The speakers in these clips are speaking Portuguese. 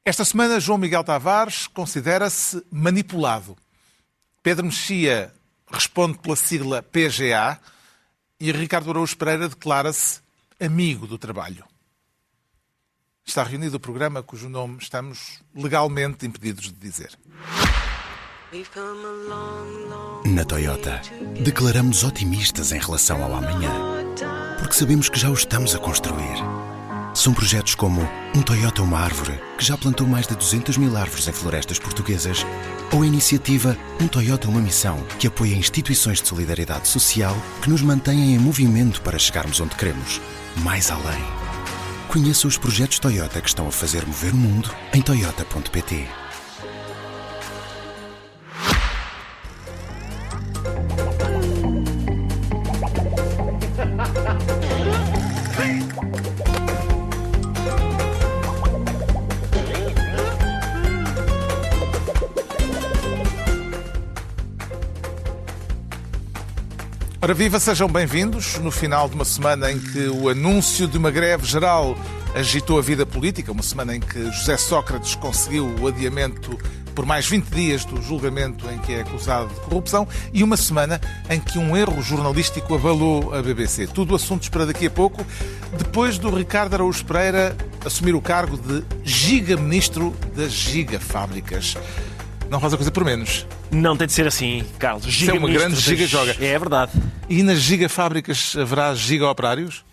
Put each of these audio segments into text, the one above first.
Esta semana, João Miguel Tavares considera-se manipulado. Pedro Mexia responde pela sigla PGA e Ricardo Araújo Pereira declara-se amigo do trabalho. Está reunido o programa cujo nome estamos legalmente impedidos de dizer. Na Toyota, declaramos otimistas em relação ao amanhã, porque sabemos que já o estamos a construir. São projetos como um Toyota Uma Árvore, que já plantou mais de 200 mil árvores em florestas portuguesas, ou a iniciativa Um Toyota Uma Missão, que apoia instituições de solidariedade social que nos mantêm em movimento para chegarmos onde queremos, mais além. Conheça os projetos Toyota que estão a fazer mover o mundo em toyota.pt. Ora viva, sejam bem-vindos no final de uma semana em que o anúncio de uma greve geral agitou a vida política, uma semana em que José Sócrates conseguiu o adiamento por mais 20 dias do julgamento em que é acusado de corrupção e uma semana em que um erro jornalístico abalou a BBC. Tudo assuntos para daqui a pouco, depois do Ricardo Araújo Pereira assumir o cargo de giga-ministro das gigafábricas. Não faz a coisa por menos. Não tem de ser assim, Carlos. Isso é uma grande giga-joga. É verdade. E nas gigafábricas haverá giga-operários?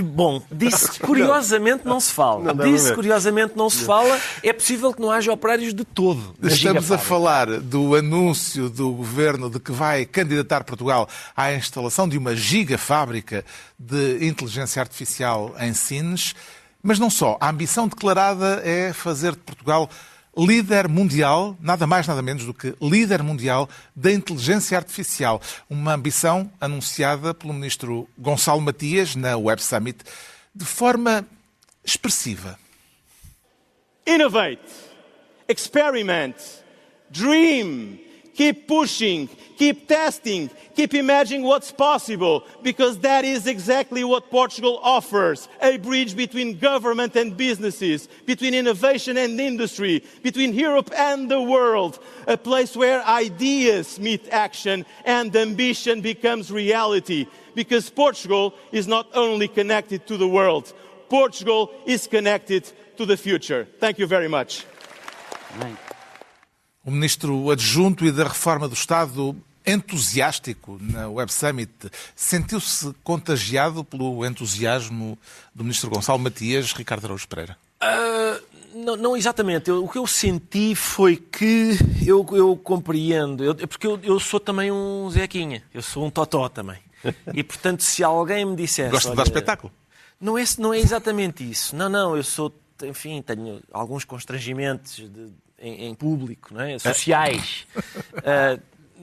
Bom, disso curiosamente não se fala. Curiosamente não se fala. É possível que não haja operários de todo. Estamos a falar do anúncio do governo de que vai candidatar Portugal à instalação de uma gigafábrica de inteligência artificial em Sines. Mas não só. A ambição declarada é fazer de Portugal líder mundial, nada mais nada menos do que líder mundial da inteligência artificial. Uma ambição anunciada pelo ministro Gonçalo Matias na Web Summit de forma expressiva. Innovate, experiment, dream, keep pushing, keep testing, keep imagining what's possible, because that is exactly what Portugal offers. A bridge between government and businesses, between innovation and industry, between Europe and the world. A place where ideas meet action and ambition becomes reality. Because Portugal is not only connected to the world, Portugal is connected to the future. Thank you very much. O ministro adjunto e da Reforma do Estado, entusiástico na Web Summit, sentiu-se contagiado pelo entusiasmo do ministro Gonçalo Matias, Ricardo Araújo Pereira? Não exatamente. O que eu senti foi que eu compreendo, porque eu sou também um Zequinha, eu sou um totó também. E, portanto, se alguém me dissesse... Gosto de dar espetáculo? Não é exatamente isso. Não, eu sou... Enfim, tenho alguns constrangimentos em público, não é? Sociais.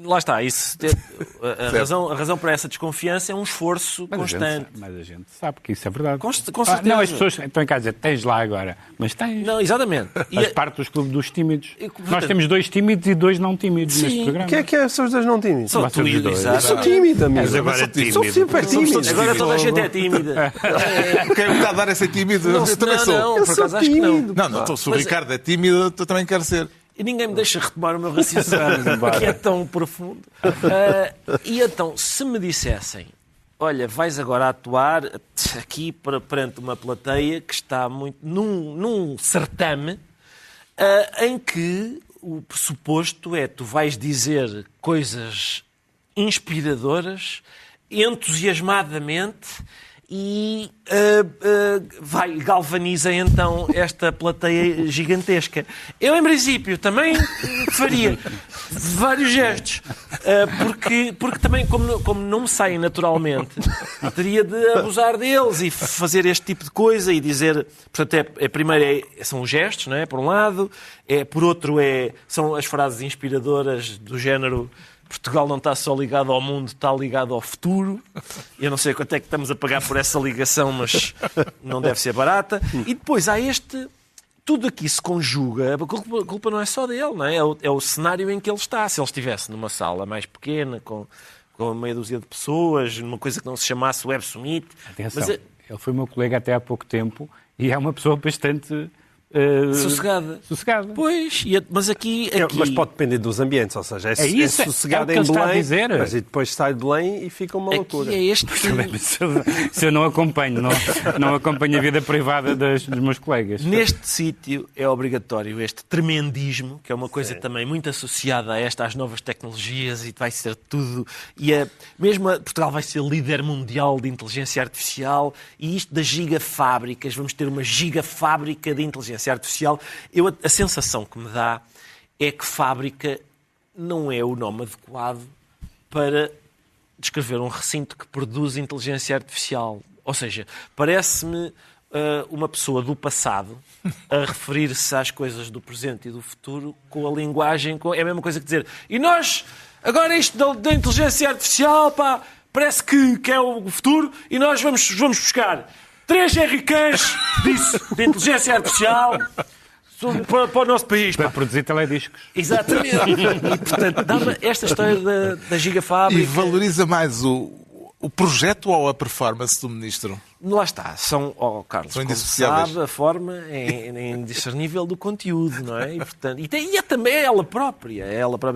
Lá está, a razão para essa desconfiança é um esforço constante. Mas a gente sabe que isso é verdade. Com certeza. Não, as pessoas estão em casa a dizer, tens lá agora, mas tens. Não, exatamente. Faz parte dos clubes dos tímidos. Nós temos 2 tímidos e 2 não tímidos neste programa. O que é são os 2 não tímidos? São tu e dois. Eu sou tímido, amigo. Mas agora é tímido. Sou super tímido. Agora toda a gente é tímida. Quem me está a dar essa tímido? Eu também sou. Não, por acaso acho que não. Não, se o Ricardo é tímido, eu também quero ser. E ninguém me deixa retomar o meu raciocínio, que é tão profundo. E então, se me dissessem, olha, vais agora atuar aqui perante uma plateia que está muito num certame em que o pressuposto é tu vais dizer coisas inspiradoras, entusiasmadamente, e galvaniza então esta plateia gigantesca. Eu, em princípio, também faria vários gestos, porque também, como não me saem naturalmente, teria de abusar deles e fazer este tipo de coisa e dizer, portanto, primeiro são os gestos, não é? Por um lado, por outro são as frases inspiradoras do género: Portugal não está só ligado ao mundo, está ligado ao futuro. Eu não sei quanto é que estamos a pagar por essa ligação, mas não deve ser barata. E depois há tudo aqui se conjuga. A culpa não é só dele, não é? É o cenário em que ele está. Se ele estivesse numa sala mais pequena, com meia dúzia de pessoas, numa coisa que não se chamasse Web Summit... Atenção, ele foi meu colega até há pouco tempo e é uma pessoa bastante sossegada. Pois, mas aqui... Mas pode depender dos ambientes, ou seja, é isso, sossegado é o em que ele está a Belém, dizer. mas e depois sai de Belém e fica uma loucura. Aqui é este... Se eu não acompanho, não acompanho a vida privada dos meus colegas. Neste sítio é obrigatório este tremendismo, que é uma coisa também muito associada às novas tecnologias, e vai ser tudo... Portugal vai ser líder mundial de inteligência artificial, e isto das gigafábricas, vamos ter uma gigafábrica de inteligência artificial. A sensação que me dá é que fábrica não é o nome adequado para descrever um recinto que produz inteligência artificial. Ou seja, parece-me uma pessoa do passado a referir-se às coisas do presente e do futuro com a linguagem... É a mesma coisa que dizer... E nós, agora isto da inteligência artificial, pá, parece que é o futuro, e nós vamos buscar 3 RKs disso, de inteligência artificial... Para o nosso país. Para produzir telediscos. Exatamente. E, portanto, dá-me esta história da gigafábrica. E valoriza mais o projeto ou a performance do Ministro? Lá está. Carlos, são como sabe, a forma é indiscernível do conteúdo, não é? E, portanto, e é também ela própria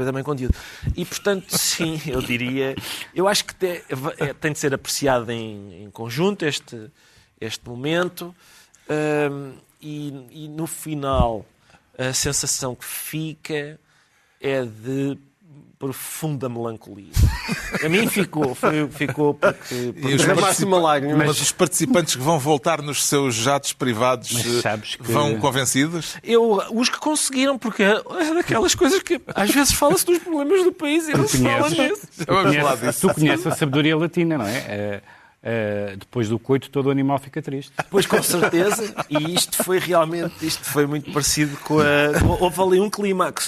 também conteúdo. E, portanto, sim, eu diria... Eu acho que tem de ser apreciado em conjunto este momento. E no final a sensação que fica é de profunda melancolia. A mim ficou porque Mas os participantes que vão voltar nos seus jatos privados vão convencidos? Os que conseguiram, porque é daquelas coisas que às vezes fala-se dos problemas do país e não se fala nisso. Tu conheces a sabedoria latina, não é? Depois do coito todo o animal fica triste. Pois, com certeza. E isto foi muito parecido com houve ali um clímax.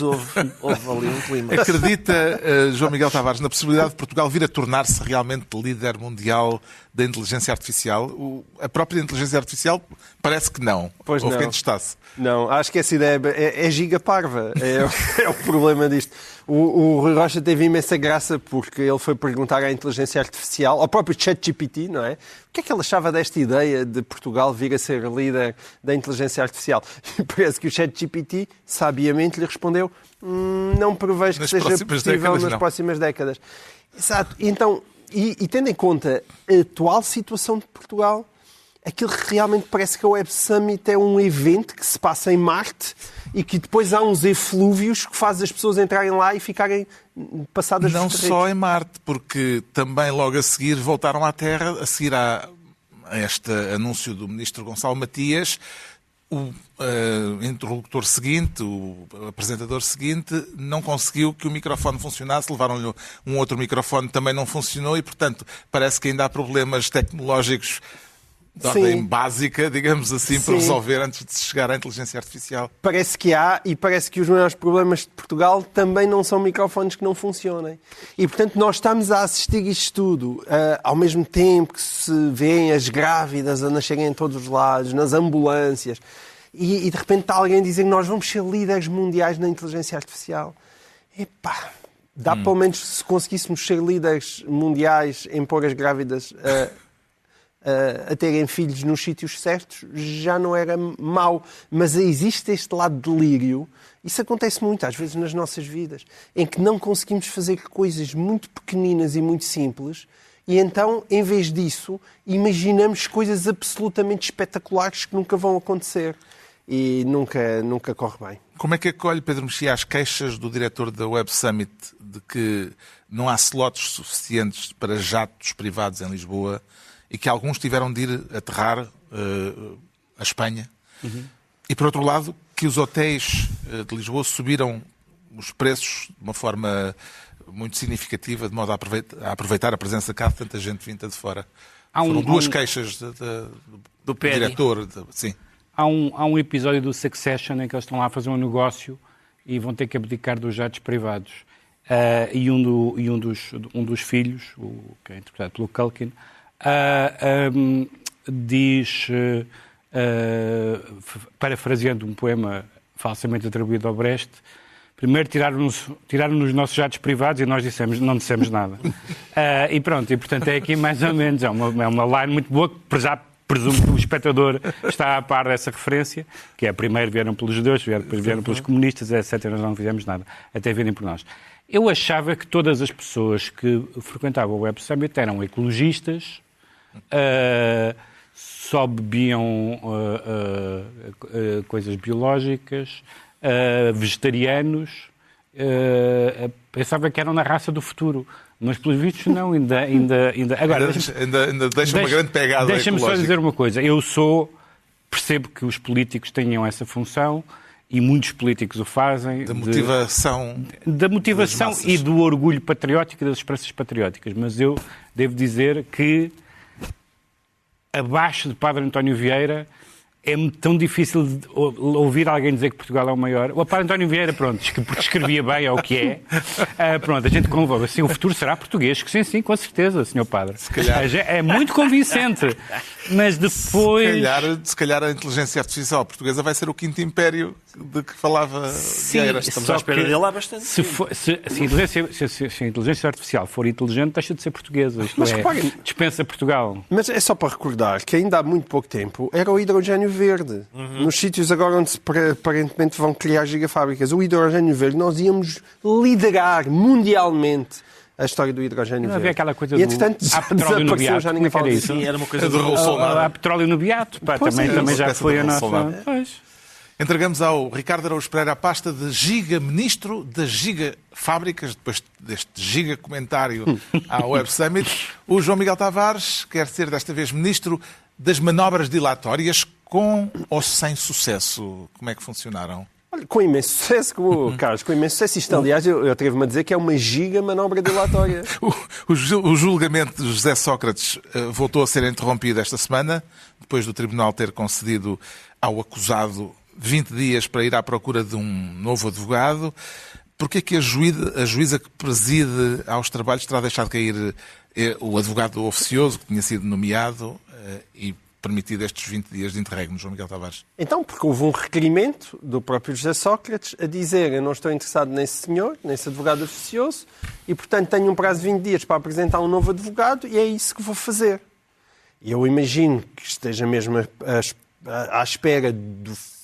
Acredita, João Miguel Tavares, na possibilidade de Portugal vir a tornar-se realmente líder mundial da inteligência artificial? A própria inteligência artificial parece que não. Pois Houve não. quem testasse. Não, acho que essa ideia é gigaparva. É o problema disto. O Rui Rocha teve imensa graça porque ele foi perguntar à inteligência artificial, ao próprio ChatGPT, não é? O que é que ele achava desta ideia de Portugal vir a ser líder da inteligência artificial? E parece que o ChatGPT, sabiamente, lhe respondeu: não prevejo que seja possível nas próximas décadas. Exato. Então, e tendo em conta a atual situação de Portugal, aquilo que realmente parece que a Web Summit é um evento que se passa em Marte e que depois há uns eflúvios que fazem as pessoas entrarem lá e ficarem passadas Não dos só em Marte, porque também logo a seguir voltaram à Terra, a seguir a este anúncio do Ministro Gonçalo Matias. O interlocutor seguinte, o apresentador seguinte, não conseguiu que o microfone funcionasse, levaram-lhe um outro microfone, também não funcionou e, portanto, parece que ainda há problemas tecnológicos de ordem básica, digamos assim, para resolver antes de se chegar à inteligência artificial. Parece que há, e parece que os maiores problemas de Portugal também não são microfones que não funcionem. E, portanto, nós estamos a assistir isto tudo ao mesmo tempo que se vêem as grávidas a nascerem em todos os lados, nas ambulâncias, e de repente está alguém a dizer que nós vamos ser líderes mundiais na inteligência artificial. Epá, dá pelo menos, se conseguíssemos ser líderes mundiais em pôr as grávidas a terem filhos nos sítios certos, já não era mau. Mas existe este lado de delírio. Isso acontece muito, às vezes, nas nossas vidas, em que não conseguimos fazer coisas muito pequeninas e muito simples, e então, em vez disso, imaginamos coisas absolutamente espetaculares que nunca vão acontecer. E nunca corre bem. Como é que acolhe, Pedro Mexia, as queixas do diretor da Web Summit de que não há slots suficientes para jatos privados em Lisboa e que alguns tiveram de ir aterrar a Espanha? E, por outro lado, que os hotéis de Lisboa subiram os preços de uma forma muito significativa, de modo a aproveitar a presença cá de tanta gente vinda de fora. Foram duas queixas do diretor. Sim. Há um episódio do Succession em que eles estão lá a fazer um negócio e vão ter que abdicar dos jatos privados. E um dos filhos, que é interpretado pelo Culkin, diz, parafraseando um poema falsamente atribuído ao Brecht: primeiro tiraram-nos os nossos jatos privados e nós não dissemos nada. E pronto, e portanto é aqui mais ou menos, é uma line muito boa, que já presumo que o espectador está a par dessa referência, que é primeiro vieram pelos judeus, depois vieram pelos comunistas, etc. Nós não fizemos nada, até virem por nós. Eu achava que todas as pessoas que frequentavam o Web Summit eram ecologistas, só bebiam coisas biológicas, vegetarianos, pensava que eram na raça do futuro. Mas, pelos vistos, não, ainda... Agora, ainda deixa uma grande pegada Deixa-me só ecológica. dizer uma coisa. Percebo que os políticos tenham essa função e muitos políticos o fazem. Da motivação das massas. E do orgulho patriótico e das esperanças patrióticas. Mas eu devo dizer que, abaixo de Padre António Vieira, é tão difícil de ouvir alguém dizer que Portugal é o maior. O Padre António Vieira, pronto, porque escrevia bem, é o que é. Pronto, a gente convoca. Assim, o futuro será português. Sim, com certeza, Sr. Padre. Se calhar. É muito convincente. Mas depois... Se calhar a inteligência artificial portuguesa vai ser o quinto império de que falava Vieira. Estamos à espera dele há bastante tempo. Se a inteligência artificial for inteligente, deixa de ser portuguesa. Isto reparem, dispensa Portugal. Mas é só para recordar que ainda há muito pouco tempo era o hidrogênio verde. Nos sítios agora onde aparentemente vão criar gigafábricas, o hidrogênio verde, nós íamos liderar mundialmente a história do hidrogênio Não verde. havia aquela coisa e, entretanto, há petróleo no Beato. já ninguém fala disso. Sim, era uma coisa do Bolsonaro. Há petróleo no Beato. Também já foi a nossa... Pois. Entregamos ao Ricardo Araújo Pereira a pasta de giga-ministro das gigafábricas, depois deste giga-comentário ao Web Summit. O João Miguel Tavares quer ser desta vez ministro das manobras dilatórias, com ou sem sucesso. Como é que funcionaram? Olha, com imenso sucesso, Carlos, com imenso sucesso. Isto, aliás, eu atrevo-me a dizer que é uma giga-manobra dilatória. O julgamento de José Sócrates voltou a ser interrompido esta semana, depois do Tribunal ter concedido ao acusado 20 dias para ir à procura de um novo advogado. Porquê que a juíza que preside aos trabalhos terá deixado cair o advogado oficioso que tinha sido nomeado e permitido estes 20 dias de interregno, João Miguel Tavares? Então, porque houve um requerimento do próprio José Sócrates a dizer: eu não estou interessado nesse senhor, nesse advogado oficioso, e, portanto, tenho um prazo de 20 dias para apresentar um novo advogado e é isso que vou fazer. E eu imagino que esteja mesmo à espera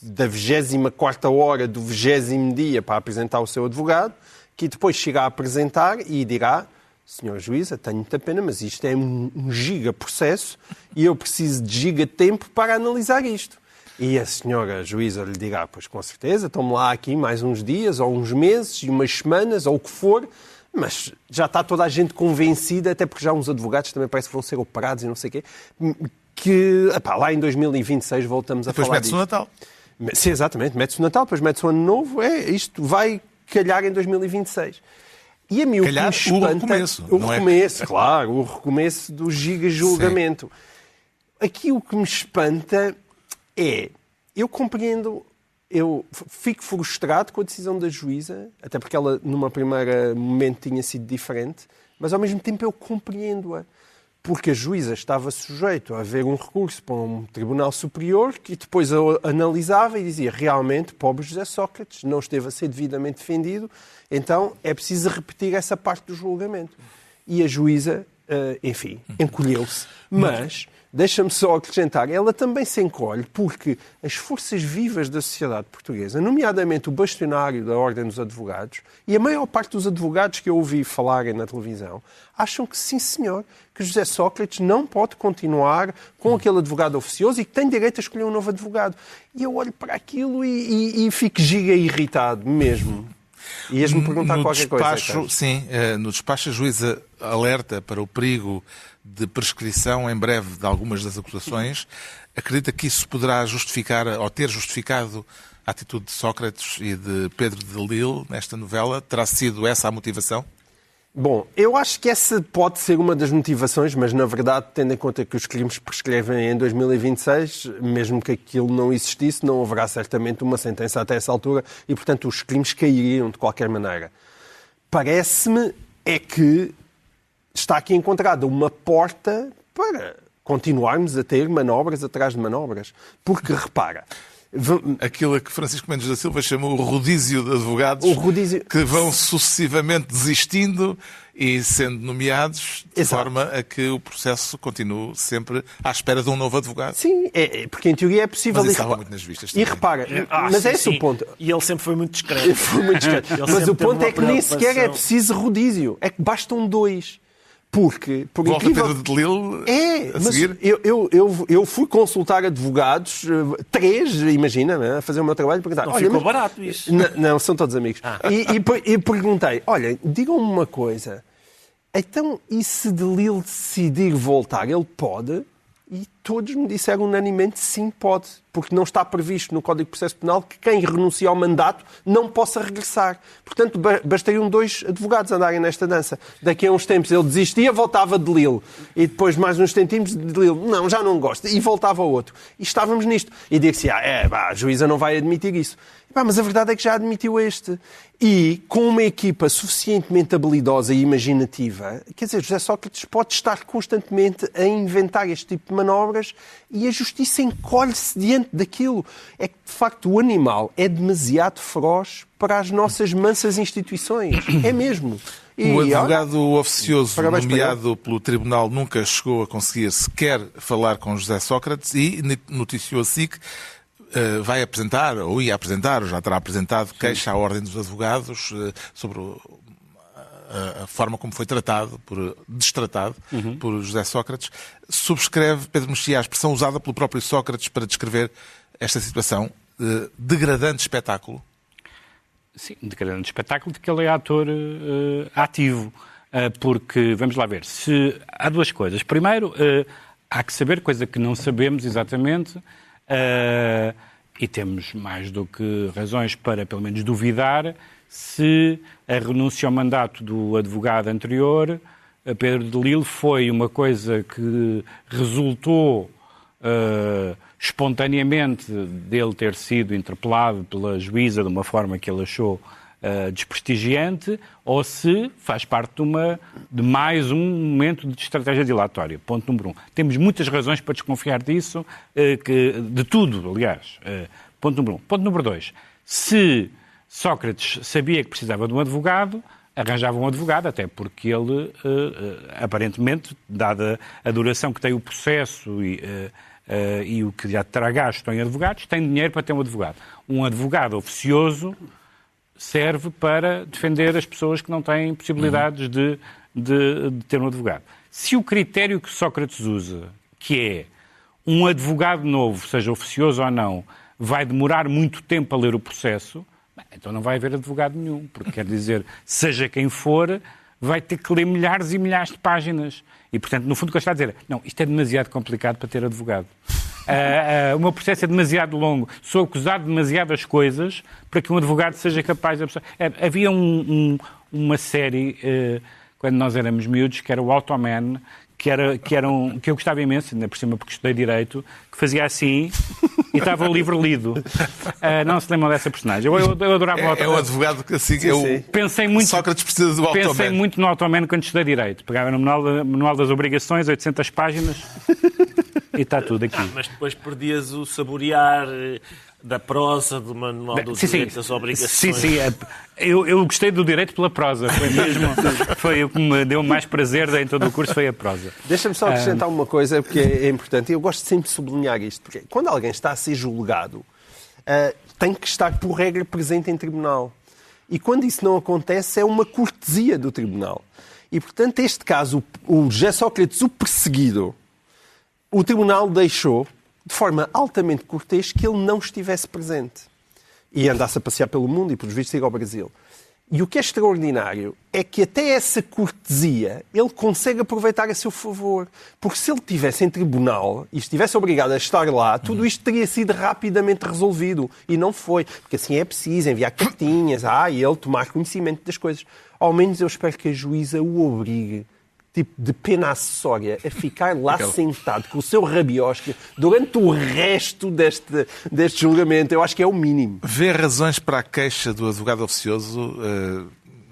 da 24ª hora do 20º dia para apresentar o seu advogado, que depois chega a apresentar e dirá: senhor juíza, tenho muita pena, mas isto é um giga processo e eu preciso de giga tempo para analisar isto. E a senhora juíza lhe dirá: pois com certeza, tome lá aqui mais uns dias, ou uns meses, e umas semanas, ou o que for, mas já está toda a gente convencida, até porque já uns advogados também parece que vão ser operados e não sei o quê, que lá em 2026 voltamos a falar disto. Depois mete-se o Natal. Sim, exatamente, mete-se o Natal, depois mete-se o Ano Novo, isto vai calhar em 2026. E a mim calhar, o que me espanta... Claro, o recomeço do giga-julgamento. Aqui o que me espanta é... Eu compreendo... Eu fico frustrado com a decisão da juíza, até porque ela, numa primeira momento, tinha sido diferente, mas, ao mesmo tempo, eu compreendo-a. Porque a juíza estava sujeita a haver um recurso para um tribunal superior que depois analisava e dizia: realmente, pobre José Sócrates, não esteve a ser devidamente defendido, então é preciso repetir essa parte do julgamento. E a juíza, enfim, encolheu-se. Mas, deixa-me só acrescentar, ela também se encolhe porque as forças vivas da sociedade portuguesa, nomeadamente o bastionário da Ordem dos Advogados, e a maior parte dos advogados que eu ouvi falarem na televisão, acham que sim, senhor, que José Sócrates não pode continuar com aquele advogado oficioso e que tem direito a escolher um novo advogado. E eu olho para aquilo e fico giga irritado mesmo. E ias-me perguntar qualquer coisa. Sim, no despacho a juíza alerta para o perigo de prescrição em breve de algumas das acusações. Acredita que isso poderá justificar, ou ter justificado, a atitude de Sócrates e de Pedro de Lille nesta novela? Terá sido essa a motivação? Bom, eu acho que essa pode ser uma das motivações, mas, na verdade, tendo em conta que os crimes prescrevem em 2026, mesmo que aquilo não existisse, não haverá certamente uma sentença até essa altura e, portanto, os crimes cairiam de qualquer maneira. Parece-me é que está aqui encontrada uma porta para continuarmos a ter manobras atrás de manobras. Porque, repara, Aquilo a que Francisco Mendes da Silva chamou o rodízio de advogados O rodízio- que vão sucessivamente desistindo e sendo nomeados de Exato. forma a que o processo continue sempre à espera de um novo advogado. Sim, porque em teoria é possível. Mas isso e estava repa- muito nas vistas E também. repara, mas é esse o ponto. E ele sempre foi muito discreto. Foi muito discreto. Ele Mas sempre o teve ponto uma é que nem sequer é preocupação. preciso rodízio. É que bastam 2. Porque, por Volta incrível... Pedro de Lille É, a mas seguir. eu fui consultar advogados, 3, imagina, né, a fazer o meu trabalho, perguntar, Não olha, ficou mas- barato isso. Não, são todos amigos. E perguntei, olha, digam-me uma coisa, então, e se de Lille decidir voltar, ele pode? E todos me disseram unanimemente sim, pode, porque não está previsto no Código de Processo Penal que quem renuncia ao mandato não possa regressar. Portanto, bastariam 2 advogados andarem nesta dança. Daqui a uns tempos ele desistia, voltava de Lille. E depois, mais uns tempinhos, de Lille, não, já não gosto. E voltava outro. E estávamos nisto. E disse-se, a juíza não vai admitir isso. Mas a verdade é que já admitiu este. E com uma equipa suficientemente habilidosa e imaginativa, quer dizer, José Sócrates pode estar constantemente a inventar este tipo de manobras e a justiça encolhe-se diante daquilo. É que, de facto, o animal é demasiado feroz para as nossas mansas instituições. É mesmo. E, O advogado oficioso parabéns para nomeado pelo Tribunal nunca chegou a conseguir sequer falar com José Sócrates e noticiou a SIC vai apresentar, ou ia apresentar, ou já terá apresentado, queixa à Ordem dos Advogados sobre a forma como foi destratado por José Sócrates. Subscreve, Pedro Mexia, a expressão usada pelo próprio Sócrates para descrever esta situação, degradante espetáculo? Sim, de grande espetáculo de que ele é ator ativo. Porque, vamos lá ver, há 2 coisas. Primeiro, há que saber, coisa que não sabemos exatamente, e temos mais do que razões para, pelo menos, duvidar se a renúncia ao mandato do advogado anterior, Pedro de Lille, foi uma coisa que resultou espontaneamente dele ter sido interpelado pela juíza de uma forma que ele achou desprestigiante, ou se faz parte de mais um momento de estratégia dilatória. Ponto número 1. Temos muitas razões para desconfiar disso, de tudo, aliás. Ponto número 1. Ponto número 2. Se Sócrates sabia que precisava de um advogado, arranjava um advogado, até porque ele, aparentemente, dada a duração que tem o processo e o que já terá gasto em advogados, tem dinheiro para ter um advogado. Um advogado oficioso serve para defender as pessoas que não têm possibilidades de ter um advogado. Se o critério que Sócrates usa, que é um advogado novo, seja oficioso ou não, vai demorar muito tempo a ler o processo, então não vai haver advogado nenhum, porque quer dizer, seja quem for, vai ter que ler milhares e milhares de páginas. E, portanto, no fundo, o que ele está a dizer, não, isto é demasiado complicado para ter advogado. O meu processo é demasiado longo, sou acusado de demasiadas coisas para que um advogado seja capaz de... Havia uma série, quando nós éramos miúdos, que era o Automan, que eu gostava imenso, ainda por cima porque estudei Direito, que fazia assim e estava o livro lido. Não se lembram dessa personagem? Eu adorava o Automan. É o advogado que assim... Pensei muito, Sócrates precisa do Automan. Pensei muito no Automan quando estudei Direito. Pegava no Manual das Obrigações, 800 páginas, e está tudo aqui. Mas depois perdias o saborear da prosa, do manual dos direitos, das obrigações. Sim. Eu gostei do direito pela prosa. Foi o que me deu mais prazer em todo o curso, foi a prosa. Deixa-me só acrescentar uma coisa, porque é importante. Eu gosto sempre de sublinhar isto, porque quando alguém está a ser julgado, tem que estar, por regra, presente em tribunal. E quando isso não acontece, é uma cortesia do tribunal. E, portanto, neste caso, o José Sócrates, o perseguido, o tribunal deixou, de forma altamente cortês, que ele não estivesse presente. E andasse a passear pelo mundo e, por vistos, ir ao Brasil. E o que é extraordinário é que até essa cortesia ele consegue aproveitar a seu favor. Porque se ele estivesse em tribunal e estivesse obrigado a estar lá, tudo isto teria sido rapidamente resolvido. E não foi. Porque assim é preciso enviar cartinhas, e ele tomar conhecimento das coisas. Ao menos eu espero que a juíza o obrigue, tipo de pena acessória, a ficar lá sentado com o seu rabiosque durante o resto deste julgamento. Eu acho que é o mínimo. Vê razões para a queixa do advogado oficioso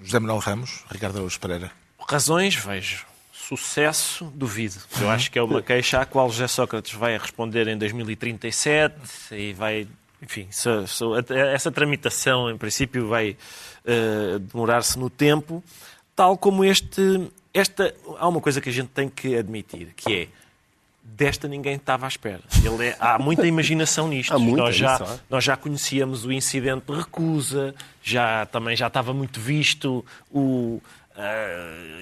José Manuel Ramos, Ricardo Araújo Pereira? Razões, vejo. Sucesso, duvido. Eu acho que é uma queixa à qual José Sócrates vai responder em 2037 e vai enfim, essa tramitação, em princípio, vai demorar-se no tempo, tal como há uma coisa que a gente tem que admitir, que é, desta ninguém estava à espera. Há muita imaginação nisto. Nós já conhecíamos o incidente de recusa, também já estava muito visto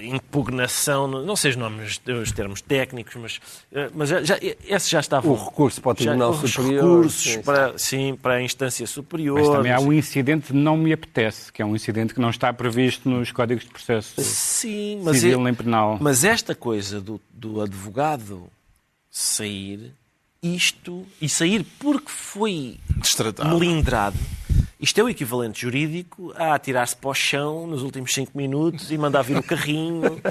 impugnação, não sei os termos técnicos, mas esse já estava... O recurso para o Tribunal Superior. Os recursos para a instância superior. Mas também há um incidente que não me apetece, que é um incidente que não está previsto nos códigos de processo civil nem penal. Mas esta coisa do advogado sair, e sair porque foi melindrado, isto é o equivalente jurídico a atirar-se para o chão nos últimos 5 minutos e mandar vir o carrinho,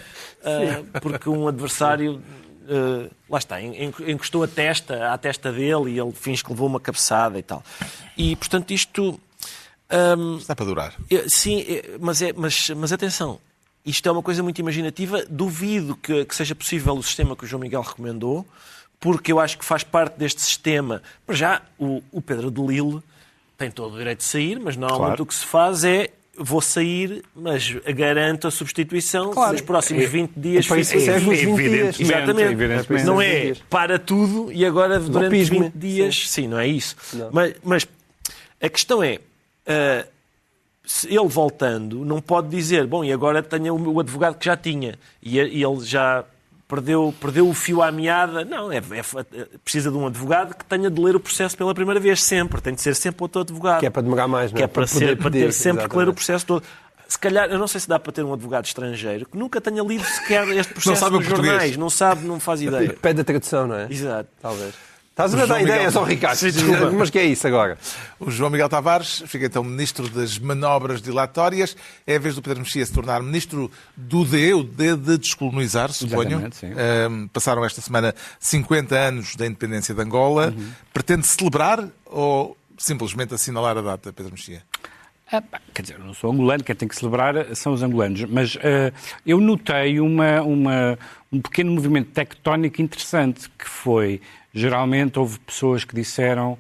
porque um adversário, lá está, encostou a testa à testa dele e ele finge que levou uma cabeçada e tal. E, portanto, isto... está para durar. Sim, mas atenção, isto é uma coisa muito imaginativa. Duvido que seja possível o sistema que o João Miguel recomendou, porque eu acho que faz parte deste sistema. Para já, o Pedro de Lille tem todo o direito de sair, mas normalmente o que se faz é: vou sair, mas garanto a substituição nos próximos 20 dias. Evidentemente. Exatamente. Não é para tudo e agora durante 20 dias. Sim, não é isso. Não. Mas a questão é, ele voltando não pode dizer, bom, e agora tenho o advogado que já tinha. E ele já perdeu o fio à meada. Não, precisa de um advogado que tenha de ler o processo pela primeira vez, sempre. Tem de ser sempre outro advogado. Que é para demorar mais, não é? Que é para ter sempre que ler o processo todo. Se calhar, eu não sei se dá para ter um advogado estrangeiro que nunca tenha lido sequer este processo nos jornais. Não faz ideia. Pede a tradução, não é? Exato. Talvez. Estás a dar ideias ao Ricardo. Desculpa. Mas que é isso agora? O João Miguel Tavares fica então Ministro das Manobras Dilatórias. É a vez do Pedro Mexia se tornar Ministro do D, de descolonizar, suponho. Exatamente, sim. Passaram esta semana 50 anos da independência de Angola. Pretende celebrar ou simplesmente assinalar a data, Pedro Mexia? Quer dizer, eu não sou angolano, quem tem que celebrar são os angolanos, mas eu notei um pequeno movimento tectónico interessante, que foi, geralmente houve pessoas que disseram,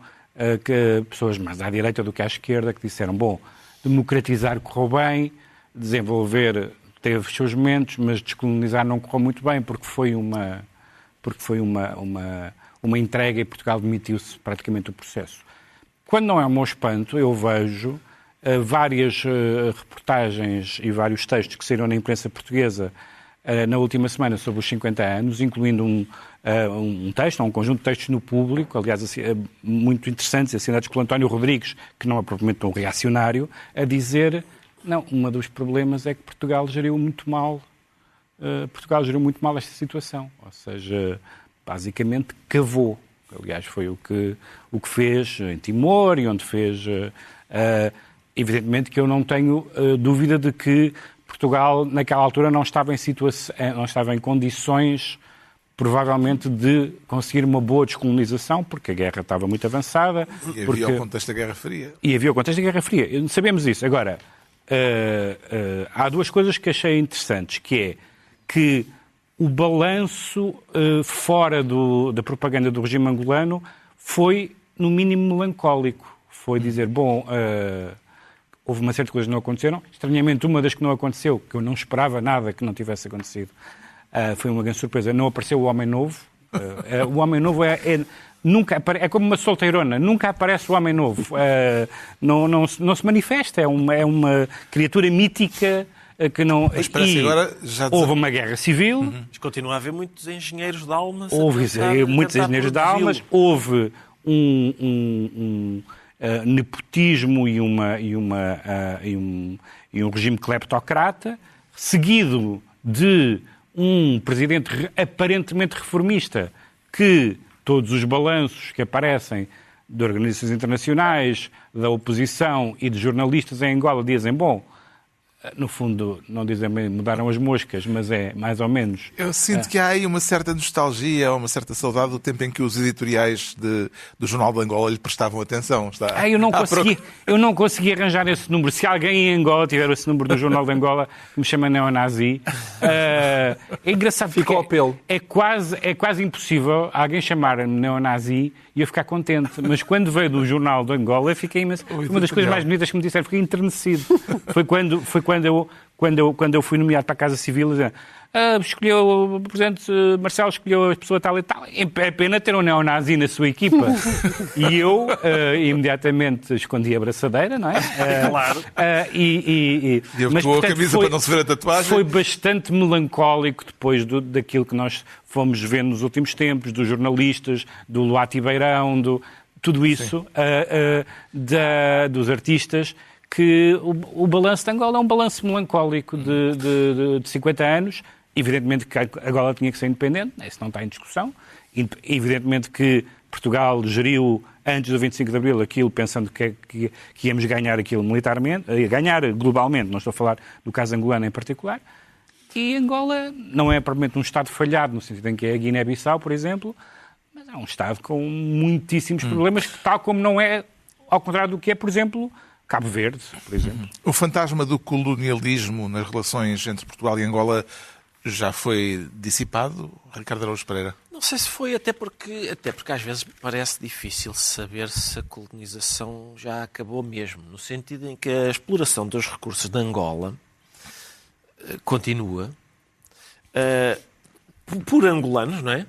pessoas mais à direita do que à esquerda, que disseram, bom, democratizar correu bem, desenvolver teve os seus momentos, mas descolonizar não correu muito bem, porque foi uma entrega e Portugal demitiu-se praticamente do processo. Quando não é o meu espanto, eu vejo várias reportagens e vários textos que saíram na imprensa portuguesa na última semana sobre os 50 anos, incluindo um texto, um conjunto de textos no Público, aliás, muito interessantes, assinados pelo António Rodrigues, que não é propriamente um reacionário, a dizer, não, um dos problemas é que Portugal geriu muito mal esta situação, ou seja, basicamente cavou. Aliás, foi o que fez em Timor e onde fez... Evidentemente que eu não tenho dúvida de que Portugal, naquela altura, não estava em condições, provavelmente, de conseguir uma boa descolonização, porque a guerra estava muito avançada. E havia o contexto da Guerra Fria. E havia o contexto da Guerra Fria. Sabemos isso. Agora, há duas coisas que achei interessantes, que é que o balanço fora da propaganda do regime angolano foi, no mínimo, melancólico. Foi dizer, bom... houve uma série de coisas que não aconteceram. Estranhamente, uma das que não aconteceu, que eu não esperava nada que não tivesse acontecido, foi uma grande surpresa. Não apareceu o Homem Novo. O Homem Novo nunca é como uma solteirona. Nunca aparece o Homem Novo. Não se manifesta. É uma criatura mítica que não... Mas parece que agora já... Houve uma guerra civil. Mas continua a haver muitos engenheiros de almas. Houve muitos engenheiros de almas. Houve nepotismo e um regime cleptocrata, seguido de um presidente aparentemente reformista, que todos os balanços que aparecem de organizações internacionais, da oposição e de jornalistas em Angola dizem, bom, no fundo, não dizem bem mudaram as moscas, mas é mais ou menos. Eu sinto que há aí uma certa nostalgia, uma certa saudade do tempo em que os editoriais do Jornal de Angola lhe prestavam atenção. Eu não consegui arranjar esse número. Se alguém em Angola tiver esse número do Jornal de Angola, que me chama neonazi, é engraçado. Ficou ao pelo. É quase impossível alguém chamar-me neonazi e eu ficar contente. Mas quando veio do Jornal de Angola, eu fiquei imenso. Uma das coisas mais bonitas que me disseram, fiquei enternecido. Foi quando eu fui nomeado para a Casa Civil, escolheu, o Presidente Marcelo escolheu a pessoa tal e tal. É pena ter um neonazi na sua equipa. E eu imediatamente escondi a braçadeira, não é? Claro. E abaixou a camisa para não se ver a tatuagem. Foi bastante melancólico depois daquilo que nós fomos vendo nos últimos tempos, dos jornalistas, do Luati Beirão, tudo isso, dos artistas, que o balanço de Angola é um balanço melancólico de 50 anos. Evidentemente que Angola tinha que ser independente, isso não está em discussão. Evidentemente que Portugal geriu antes do 25 de Abril aquilo pensando que íamos ganhar aquilo militarmente, ganhar globalmente, não estou a falar do caso angolano em particular. E Angola não é propriamente um Estado falhado, no sentido em que é a Guiné-Bissau, por exemplo, mas é um Estado com muitíssimos problemas, tal como não é, ao contrário do que é, por exemplo, Cabo Verde, por exemplo. O fantasma do colonialismo nas relações entre Portugal e Angola já foi dissipado, Ricardo Araújo Pereira? Não sei se foi, até porque às vezes parece difícil saber se a colonização já acabou mesmo, no sentido em que a exploração dos recursos de Angola continua por angolanos, não é?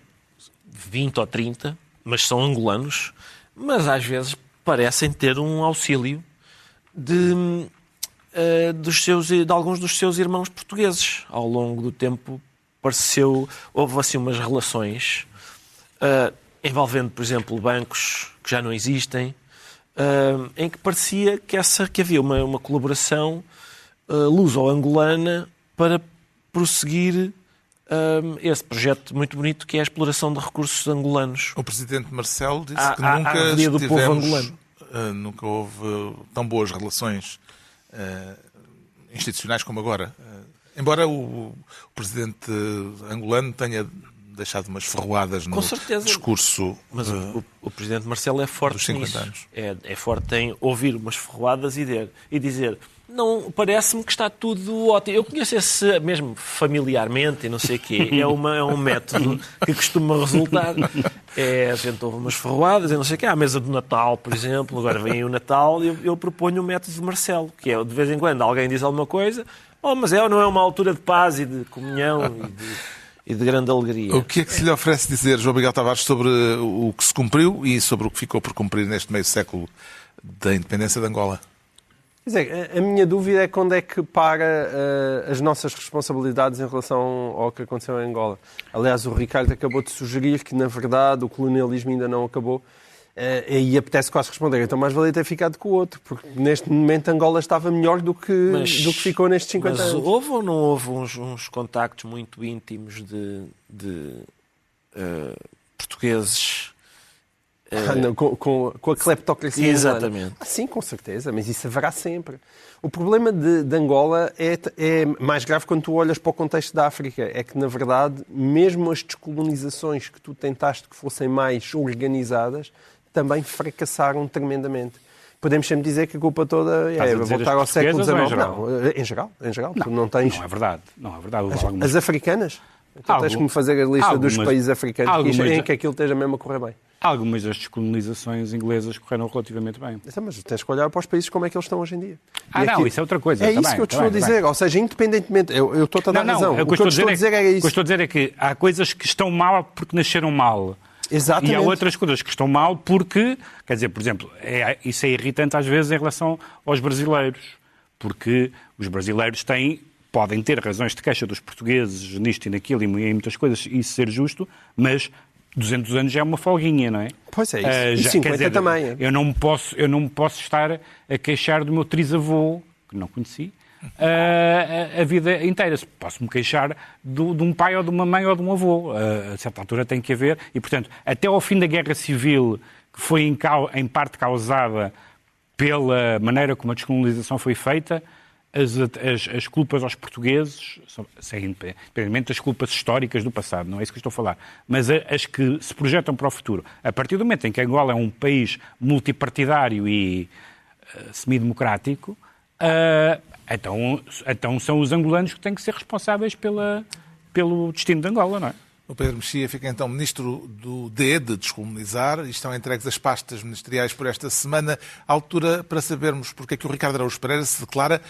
20 ou 30, mas são angolanos, mas às vezes parecem ter um auxílio de alguns dos seus irmãos portugueses. Ao longo do tempo houve assim umas relações envolvendo, por exemplo, bancos que já não existem, em que parecia que havia uma colaboração luso-angolana para prosseguir esse projeto muito bonito que é a exploração de recursos angolanos. O Presidente Marcelo disse que nunca houve tão boas relações institucionais como agora. Embora o Presidente angolano tenha deixado umas ferroadas no discurso. Mas o Presidente Marcelo é forte dos 50 nisso. anos. É forte em ouvir umas ferroadas e dizer: não, parece-me que está tudo ótimo. Eu conheço esse mesmo familiarmente e não sei o quê. É um método que costuma resultar. A gente ouve umas ferroadas e não sei o quê. À mesa do Natal, por exemplo, agora vem o Natal e eu proponho o método de Marcelo, que é de vez em quando alguém diz alguma coisa, mas não é uma altura de paz e de comunhão e de grande alegria. O que é que se lhe oferece dizer, João Miguel Tavares, sobre o que se cumpriu e sobre o que ficou por cumprir neste meio século da independência de Angola? A minha dúvida é quando é que para as nossas responsabilidades em relação ao que aconteceu em Angola. Aliás, o Ricardo acabou de sugerir que, na verdade, o colonialismo ainda não acabou. E apetece quase responder, então mais valia ter ficado com o outro, porque neste momento Angola estava melhor do que ficou nestes 50 anos. Mas houve ou não houve uns contactos muito íntimos de portugueses... com a cleptocracia. Exatamente. Sim, com certeza, mas isso haverá sempre. O problema de Angola é mais grave quando tu olhas para o contexto da África. É que, na verdade, mesmo as descolonizações que tu tentaste que fossem mais organizadas também fracassaram tremendamente. Podemos sempre dizer que a culpa toda é voltar ao século XIX. Em geral. Não é verdade. As africanas? Então tens que me fazer a lista dos países africanos em que aquilo esteja mesmo a correr bem. Algumas das descolonizações inglesas correram relativamente bem. Mas tens que olhar para os países como é que eles estão hoje em dia. Isso é outra coisa. É isso que eu te estou a dizer. Ou seja, independentemente... Eu estou a dar razão. O que eu estou a dizer é isso. O que eu estou a dizer é que há coisas que estão mal porque nasceram mal. Exatamente. E há outras coisas que estão mal porque... Quer dizer, por exemplo, isso é irritante às vezes em relação aos brasileiros. Porque os brasileiros podem ter razões de queixa dos portugueses nisto e naquilo e em muitas coisas, isso ser justo, mas 200 anos já é uma folguinha, não é? Pois é isso. E 50 também. Eu não me posso estar a queixar do meu trisavô, que não conheci, a vida inteira. Posso-me queixar de um pai ou de uma mãe ou de um avô. A certa altura tem que haver. E, portanto, até ao fim da Guerra Civil, que foi em parte causada pela maneira como a descolonização foi feita, as culpas aos portugueses, independentemente das culpas históricas do passado, não é isso que eu estou a falar, mas as que se projetam para o futuro. A partir do momento em que Angola é um país multipartidário e semidemocrático, então são os angolanos que têm que ser responsáveis pelo destino de Angola, não é? O Pedro Mexia fica então ministro do D, de descolonizar, e estão entregues as pastas ministeriais por esta semana, à altura para sabermos porque é que o Ricardo Araújo Pereira se declara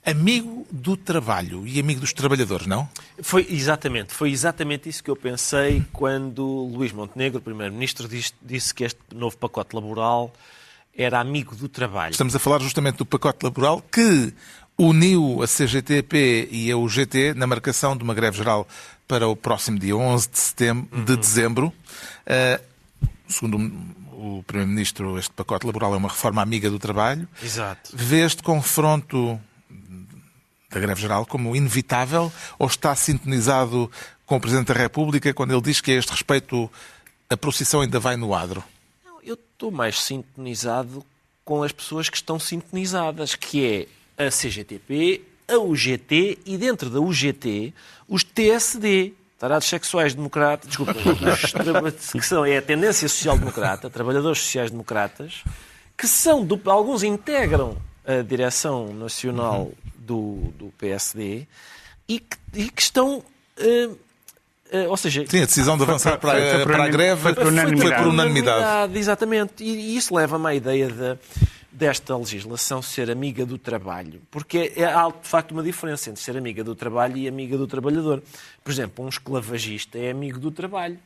amigo do trabalho e amigo dos trabalhadores, não? Foi exatamente isso que eu pensei quando Luís Montenegro, o primeiro-ministro, disse que este novo pacote laboral era amigo do trabalho. Estamos a falar justamente do pacote laboral que uniu a CGTP e a UGT na marcação de uma greve geral para o próximo dia 11 de dezembro. Segundo o Primeiro-Ministro, este pacote laboral é uma reforma amiga do trabalho. Exato. Vê este confronto da greve geral como inevitável ou está sintonizado com o Presidente da República quando ele diz que a este respeito a procissão ainda vai no adro? Eu estou mais sintonizado com as pessoas que estão sintonizadas, que é a CGTP, a UGT e dentro da UGT os TSD, Tarados Sexuais Democratas, desculpa, que são a tendência social-democrata, trabalhadores sociais-democratas, que são, alguns integram a direção nacional do PSD e que estão... ou seja, sim, a decisão de avançar para a greve foi por unanimidade. Exatamente. E isso leva-me à ideia desta legislação ser amiga do trabalho. Porque há, de facto, uma diferença entre ser amiga do trabalho e amiga do trabalhador. Por exemplo, um esclavagista é amigo do trabalho.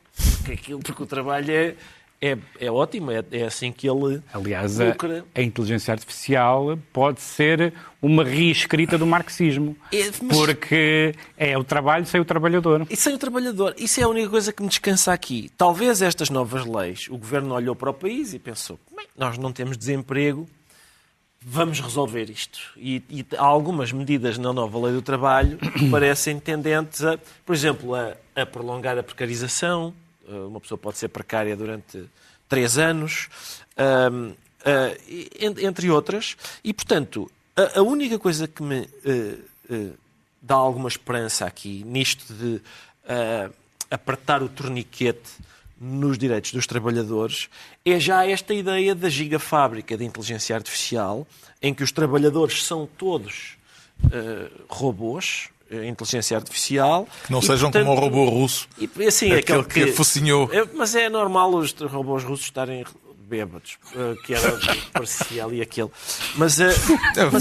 Porque o trabalho é ótimo, é assim que ele aliás, lucra. A inteligência artificial pode ser uma reescrita do marxismo, porque é o trabalho sem o trabalhador. E sem o trabalhador. Isso é a única coisa que me descansa aqui. Talvez estas novas leis, o Governo olhou para o país e pensou, nós não temos desemprego, vamos resolver isto. E há algumas medidas na nova lei do trabalho que parecem tendentes a, por exemplo, a prolongar a precarização. Uma pessoa pode ser precária durante 3 anos, entre outras. E, portanto, a única coisa que me dá alguma esperança aqui, nisto de apertar o torniquete nos direitos dos trabalhadores, é já esta ideia da gigafábrica de inteligência artificial, em que os trabalhadores são todos robôs, inteligência artificial. Que não sejam como o robô russo, assim, aquele que focinhou. Mas é normal os robôs russos estarem bêbados, que era parecia ali aquele. Mas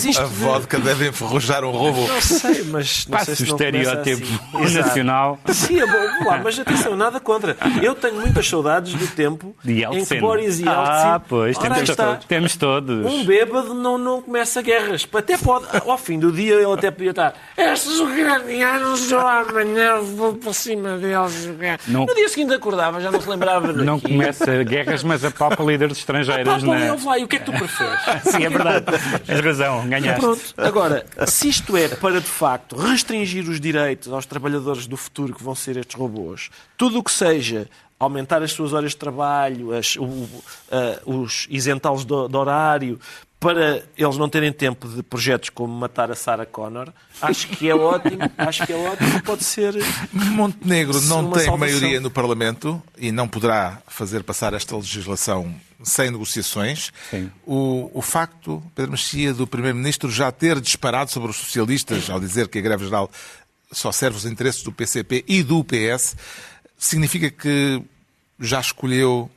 isto a vodka deve enferrujar um robô. Não sei, mas não sei se o não estereótipo assim. nacional. Sim, é bom, lá, mas atenção, nada contra. Eu tenho muitas saudades do tempo em que Boris Yeltsin... Pois, temos todos. Um bêbado não começa guerras. Até pode, ao fim do dia, ele até podia estar estes ucranianos, eu amanhã vou para cima deles. No dia seguinte acordava, já não se lembrava daquilo. Não começa guerras, mas apalpa líderes estrangeiros. E o que é que tu preferes? Sim, é verdade. Tens razão, ganhaste. Pronto. Agora, se isto é para, de facto, restringir os direitos aos trabalhadores do futuro, que vão ser estes robôs, tudo o que seja aumentar as suas horas de trabalho, os isentá-los de horário, para eles não terem tempo de projetos como matar a Sarah Connor, acho que é ótimo, pode ser... Montenegro não tem salvação. Maioria no Parlamento e não poderá fazer passar esta legislação sem negociações. Sim. O facto, Pedro Mexia, do Primeiro-Ministro já ter disparado sobre os socialistas ao dizer que a greve geral só serve os interesses do PCP e do PS, significa que já escolheu,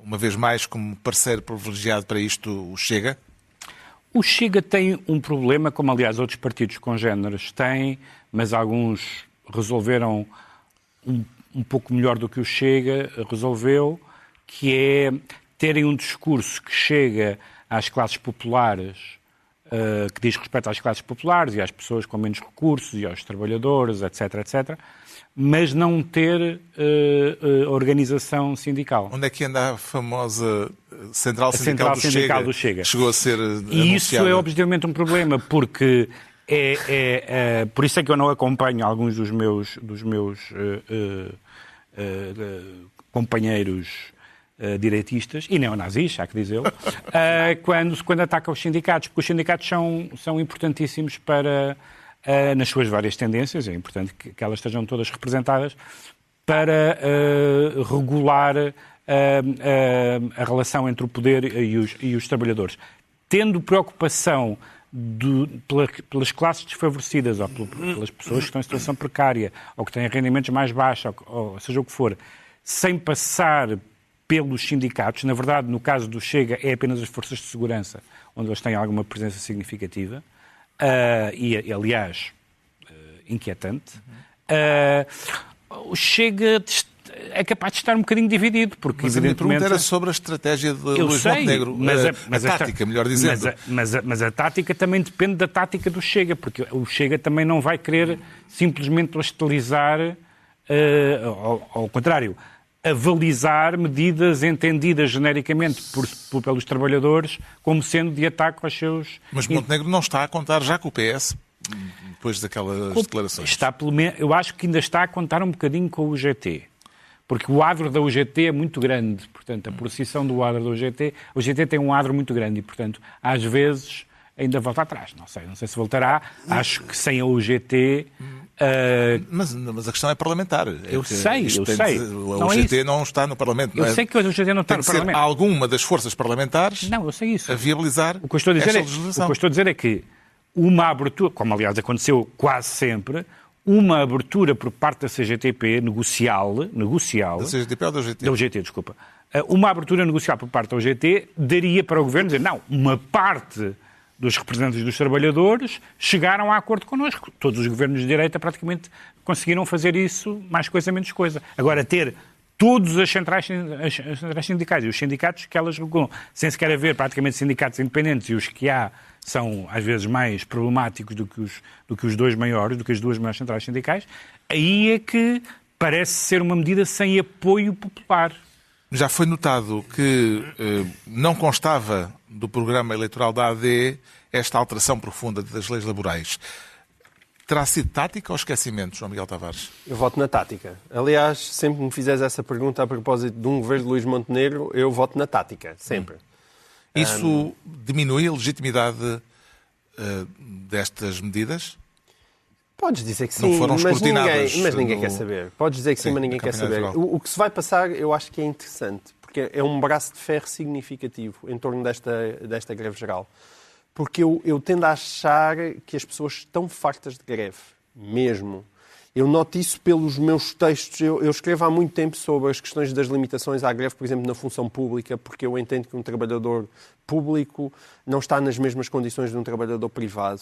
uma vez mais, como parceiro privilegiado para isto, o Chega? O Chega tem um problema, como aliás outros partidos congêneres têm, mas alguns resolveram um pouco melhor do que o Chega resolveu, que é terem um discurso que chega às classes populares, que diz respeito às classes populares e às pessoas com menos recursos e aos trabalhadores, etc., etc., mas não ter organização sindical. Onde é que anda a famosa Central Sindical do Chega? Chegou a ser anunciada. E isso é objetivamente um problema, porque por isso é que eu não acompanho alguns dos meus companheiros direitistas e neonazis, há que dizê-lo, quando ataca os sindicatos, porque os sindicatos são importantíssimos para, nas suas várias tendências, é importante que elas estejam todas representadas, para regular a relação entre o poder e os trabalhadores. Tendo preocupação pelas classes desfavorecidas ou pelas pessoas que estão em situação precária ou que têm rendimentos mais baixos, ou seja o que for, sem passar pelos sindicatos, na verdade, no caso do Chega, é apenas as forças de segurança, onde eles têm alguma presença significativa, e, aliás, inquietante. O Chega é capaz de estar um bocadinho dividido, porque mas evidentemente... a minha pergunta era sobre a estratégia de Luís Montenegro, mas a tática, melhor dizendo. Mas a tática também depende da tática do Chega, porque o Chega também não vai querer simplesmente hostilizar, ao contrário, avalizar medidas entendidas genericamente pelos trabalhadores como sendo de ataque aos seus... Mas Montenegro não está a contar já com o PS, depois daquelas declarações. Eu acho que ainda está a contar um bocadinho com o UGT. Porque o adro da UGT é muito grande. Portanto, a procissão do adro da UGT... O UGT tem um adro muito grande e, portanto, às vezes ainda volta atrás. Não sei se voltará. Acho que sem a UGT... Mas a questão é parlamentar. Eu sei. A UGT não está no Parlamento. Eu sei que a UGT não está no Parlamento. Tem que ser alguma das forças parlamentares eu sei isso. A viabilizar o que eu estou a dizer legislação. O que eu estou a dizer é que uma abertura, como aliás aconteceu quase sempre, uma abertura por parte da CGTP negocial... Da CGTP ou da UGT? Da UGT, desculpa. Uma abertura negocial por parte da UGT daria para o Governo dizer, não, uma parte dos representantes dos trabalhadores chegaram a acordo connosco. Todos os governos de direita praticamente conseguiram fazer isso, mais coisa, menos coisa. Agora, ter todas as centrais sindicais e os sindicatos que elas regulam, sem sequer haver praticamente sindicatos independentes, e os que há são às vezes mais problemáticos do que os dois maiores, do que as duas maiores centrais sindicais, aí é que parece ser uma medida sem apoio popular. Já foi notado que não constava do programa eleitoral da AD esta alteração profunda das leis laborais. Terá sido tática ou esquecimento, João Miguel Tavares? Eu voto na tática. Aliás, sempre que me fizeres essa pergunta a propósito de um governo de Luís Montenegro, eu voto na tática, sempre. Isso diminui a legitimidade destas medidas? Podes dizer que sim, não foram escrutinadas, mas ninguém quer saber. Podes dizer que sim, mas ninguém quer saber. O que se vai passar, eu acho que é interessante, porque é um braço de ferro significativo em torno desta greve geral. Porque eu tendo a achar que as pessoas estão fartas de greve, mesmo. Eu noto isso pelos meus textos. Eu escrevo há muito tempo sobre as questões das limitações à greve, por exemplo, na função pública, porque eu entendo que um trabalhador público não está nas mesmas condições de um trabalhador privado.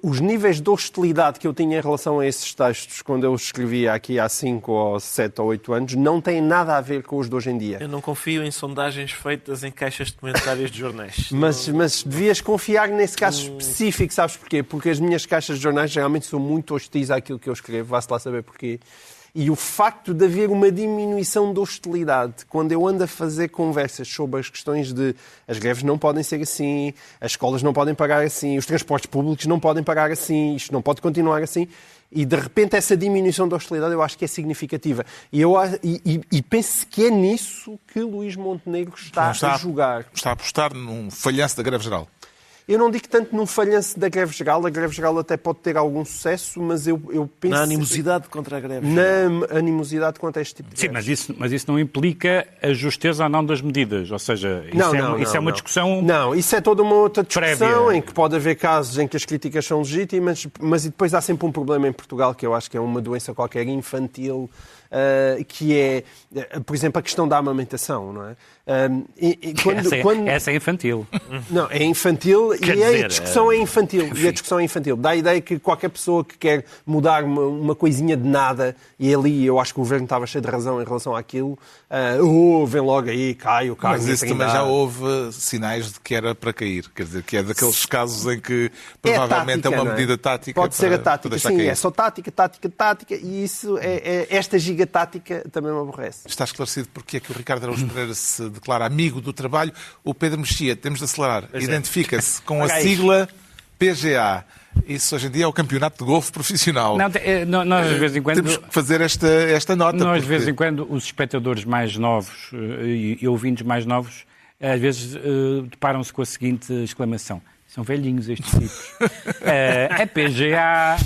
Os níveis de hostilidade que eu tinha em relação a esses textos, quando eu escrevia aqui há 5 ou 7 ou 8 anos, não têm nada a ver com os de hoje em dia. Eu não confio em sondagens feitas em caixas de comentários de jornais. Mas devias confiar nesse caso específico, sabes porquê? Porque as minhas caixas de jornais geralmente são muito hostis àquilo que eu escrevo, vá-se lá saber porquê. E o facto de haver uma diminuição de hostilidade, quando eu ando a fazer conversas sobre as questões de as greves não podem ser assim, as escolas não podem pagar assim, os transportes públicos não podem pagar assim, isto não pode continuar assim, e de repente essa diminuição de hostilidade eu acho que é significativa. E penso que é nisso que Luís Montenegro está a jogar. Está a apostar num falhanço da greve geral. Eu não digo tanto num falhanço da greve geral. A greve geral até pode ter algum sucesso, mas eu penso... Na animosidade contra a greve geral. Na animosidade contra este tipo de greve. Sim, mas isso não implica a justeza ou não das medidas. Ou seja, isso é uma discussão... Não, isso é toda uma outra discussão prévia. Em que pode haver casos em que as críticas são legítimas, mas depois há sempre um problema em Portugal, que eu acho que é uma doença qualquer infantil, que é, por exemplo, a questão da amamentação, não é? Essa é infantil. Não, é infantil a discussão é infantil. E a discussão é infantil. Dá a ideia que qualquer pessoa que quer mudar uma coisinha de nada, e ali eu acho que o governo estava cheio de razão em relação àquilo, vem logo aí, cai. Mas isso também já houve sinais de que era para cair. Quer dizer, que é daqueles casos em que provavelmente é uma medida tática. Pode ser a tática, sim, é só tática, e isso esta gigatática também me aborrece. Está esclarecido porque é que o Ricardo Araújo Pereira se declara amigo do trabalho. O Pedro Mexia, temos de acelerar, identifica-se com a sigla PGA Isso hoje em dia é o campeonato de golfe profissional. Nós de vez em quando... Temos que fazer esta nota. Nós, de vez em quando, os espectadores mais novos e ouvintes mais novos, às vezes deparam-se com a seguinte exclamação. São velhinhos estes tipos. A PGA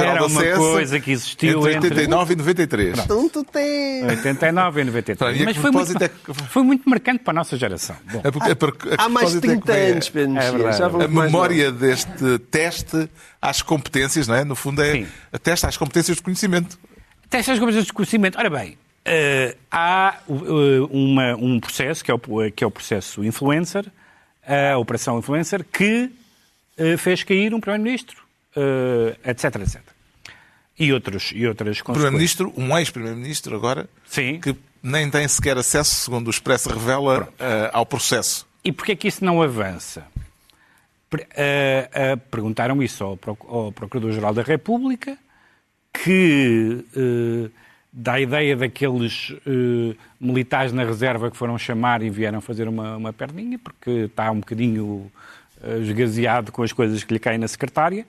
era uma coisa que existiu entre 89 e 93. Tanto tempo. 89 e 93. Mas foi muito marcante para a nossa geração. Bom, há mais de 30 anos, Pedro Mexia. A memória deste teste às competências, não é? No fundo é a teste às competências de conhecimento. Teste às competências de conhecimento. Ora bem, há um processo, que é o processo influencer, a Operação Influencer, que fez cair um Primeiro-Ministro, etc, etc. E outras consequências. Um ex-Primeiro-Ministro agora, Sim. Que nem tem sequer acesso, segundo o Expresso revela, ao processo. E porquê é que isso não avança? Perguntaram isso ao Procurador-Geral da República, que dá a ideia daqueles militares na reserva que foram chamar e vieram fazer uma perninha, porque está um bocadinho esgazeado com as coisas que lhe caem na secretária.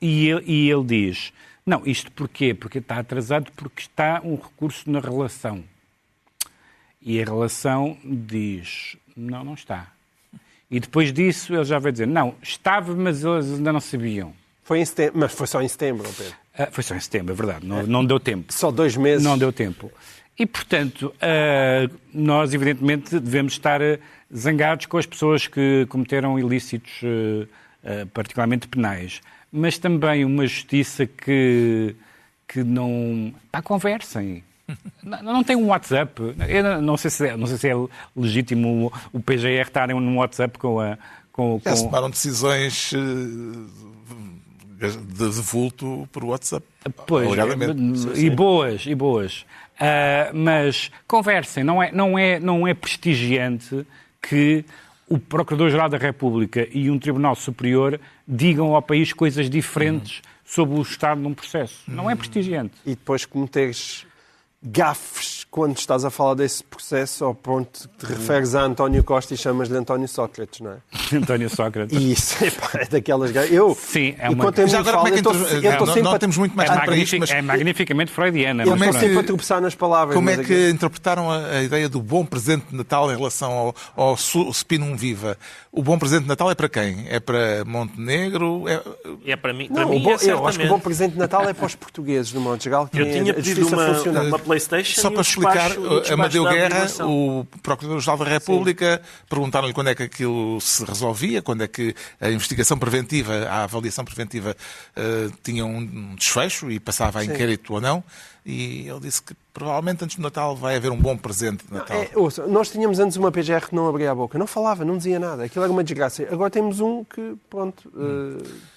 E ele diz, não, isto porquê? Porque está atrasado porque está um recurso na relação. E a relação diz, não está. E depois disso ele já vai dizer, não, estava, mas eles ainda não sabiam. Foi em setembro, mas foi só em setembro, Pedro. Foi só em setembro, é verdade. Não deu tempo. Só 2 meses. Não deu tempo. E, portanto, nós, evidentemente, devemos estar zangados com as pessoas que cometeram ilícitos particularmente penais. Mas também uma justiça que não... conversem. Não tem um WhatsApp. Eu não sei se é legítimo o PGR estar num WhatsApp com a... Já se tomaram decisões de vulto por WhatsApp. Pois, e boas. Mas conversem, não é prestigiante que o Procurador-Geral da República e um Tribunal Superior digam ao país coisas diferentes sobre o estado de um processo. Não é prestigiante. E depois cometeres gafes quando estás a falar desse processo, ao ponto que te referes a António Costa e chamas-lhe António Sócrates, não é? António Sócrates. E isso é daquelas gafes. Sim, é uma... Já agora, como é que não temos muito mais tempo para isto, mas... É magnificamente freudiana. Eu estou sempre a tropeçar nas palavras. Como é que interpretaram a ideia do bom presente de Natal em relação ao Spinum Viva? O bom presente de Natal é para quem? É para Montenegro? É para mim, eu acho que o bom presente de Natal é para os portugueses, no modo geral. Eu tinha pedido uma PlayStation. Só para explicar, Amadeu Guerra, o Procurador-Geral da República, perguntaram-lhe quando é que aquilo se resolvia, quando é que a investigação preventiva, a avaliação preventiva tinha um desfecho e passava a inquérito ou não. E ele disse que provavelmente antes do Natal vai haver um bom presente de Natal. Nós tínhamos antes uma PGR que não abria a boca, não falava, não dizia nada. Aquilo era uma desgraça. Agora temos um que,